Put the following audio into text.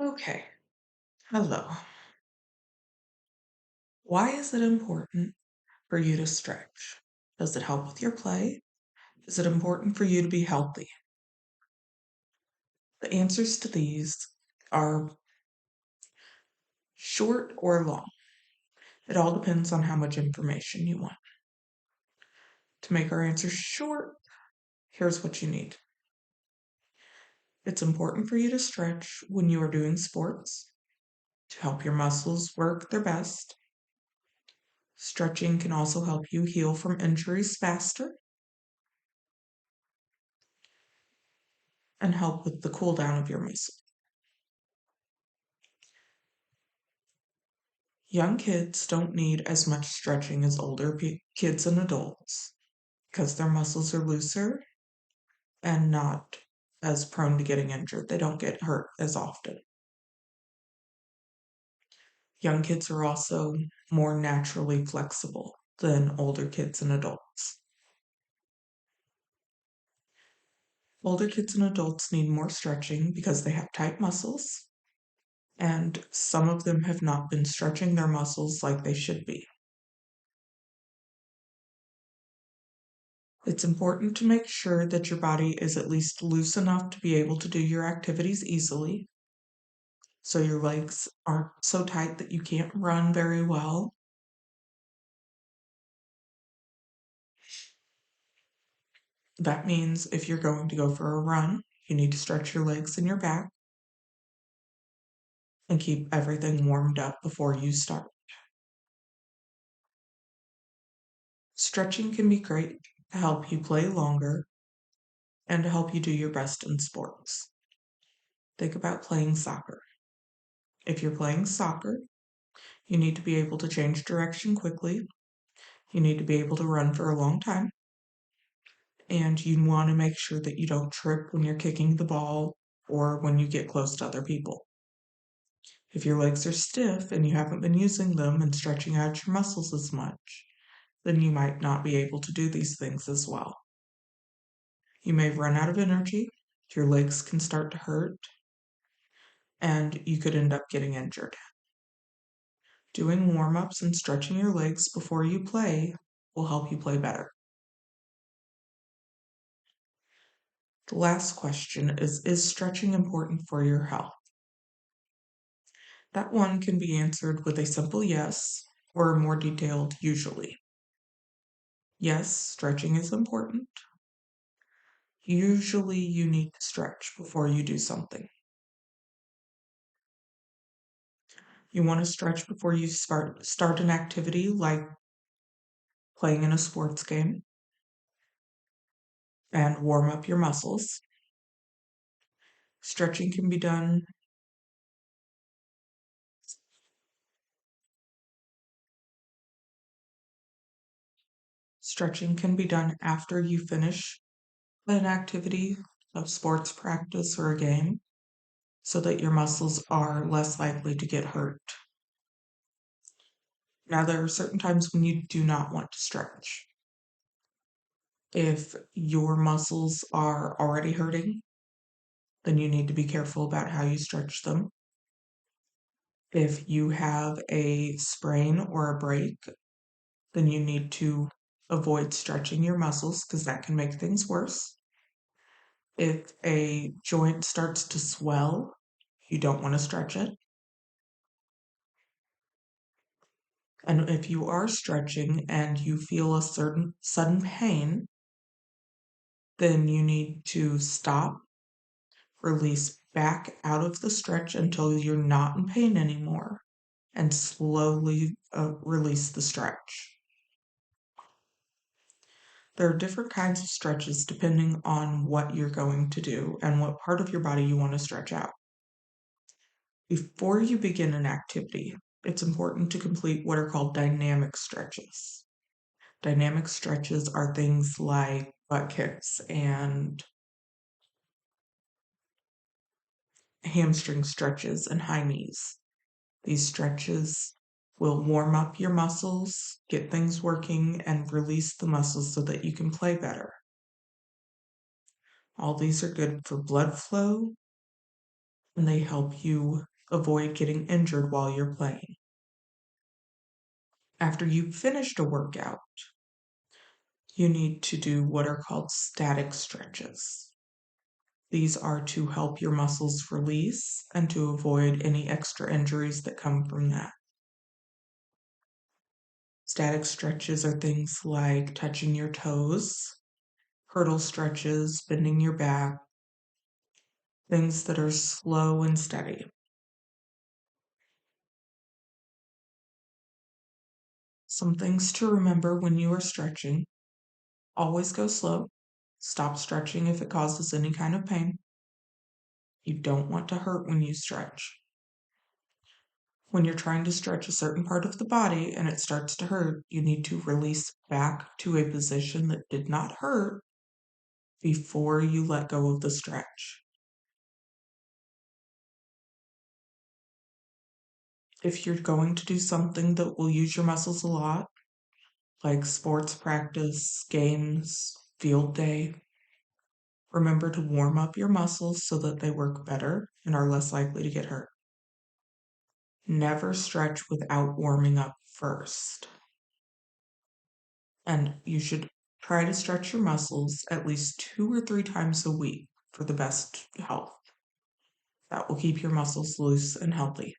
Okay, hello. Why is it important for you to stretch? Does it help with your play? Is it important for you to be healthy? The answers to these are short or long. It all depends on how much information you want. To make our answers short, here's what you need. It's important for you to stretch when you are doing sports to help your muscles work their best. Stretching can also help you heal from injuries faster and help with the cool down of your muscles. Young kids don't need as much stretching as older kids and adults because their muscles are looser and not as prone to getting injured. They don't get hurt as often. Young kids are also more naturally flexible than older kids and adults. Older kids and adults need more stretching because they have tight muscles, and some of them have not been stretching their muscles like they should be. It's important to make sure that your body is at least loose enough to be able to do your activities easily. So your legs aren't so tight that you can't run very well. That means if you're going to go for a run, you need to stretch your legs and your back and keep everything warmed up before you start. Stretching can be great to help you play longer and to help you do your best in sports. Think about playing soccer. If you're playing soccer, you need to be able to change direction quickly. You need to be able to run for a long time. And you want to make sure that you don't trip when you're kicking the ball or when you get close to other people. If your legs are stiff and you haven't been using them and stretching out your muscles as much, then you might not be able to do these things as well. You may run out of energy, your legs can start to hurt, and you could end up getting injured. Doing warm ups and stretching your legs before you play will help you play better. The last question is stretching important for your health? That one can be answered with a simple yes or a more detailed usually. Yes, stretching is important. Usually you need to stretch before you do something. You want to stretch before you start an activity like playing in a sports game and warm up your muscles. Stretching can be done Stretching can be done after you finish an activity of sports practice or a game so that your muscles are less likely to get hurt. Now, there are certain times when you do not want to stretch. If your muscles are already hurting, then you need to be careful about how you stretch them. If you have a sprain or a break, then you need to avoid stretching your muscles because that can make things worse. If a joint starts to swell, you don't want to stretch it. And if you are stretching and you feel a certain sudden pain, then you need to stop, release back out of the stretch until you're not in pain anymore, and slowly release the stretch. There are different kinds of stretches depending on what you're going to do and what part of your body you want to stretch out. Before you begin an activity, it's important to complete what are called dynamic stretches. Dynamic stretches are things like butt kicks and hamstring stretches and high knees. These stretches will warm up your muscles, get things working, and release the muscles so that you can play better. All these are good for blood flow and they help you avoid getting injured while you're playing. After you've finished a workout, you need to do what are called static stretches. These are to help your muscles release and to avoid any extra injuries that come from that. Static stretches are things like touching your toes, hurdle stretches, bending your back, things that are slow and steady. Some things to remember when you are stretching: always go slow, stop stretching if it causes any kind of pain. You don't want to hurt when you stretch. When you're trying to stretch a certain part of the body and it starts to hurt, you need to release back to a position that did not hurt before you let go of the stretch. If you're going to do something that will use your muscles a lot, like sports practice, games, field day, remember to warm up your muscles so that they work better and are less likely to get hurt. Never stretch without warming up first. And you should try to stretch your muscles at least 2 or 3 times a week for the best health. That will keep your muscles loose and healthy.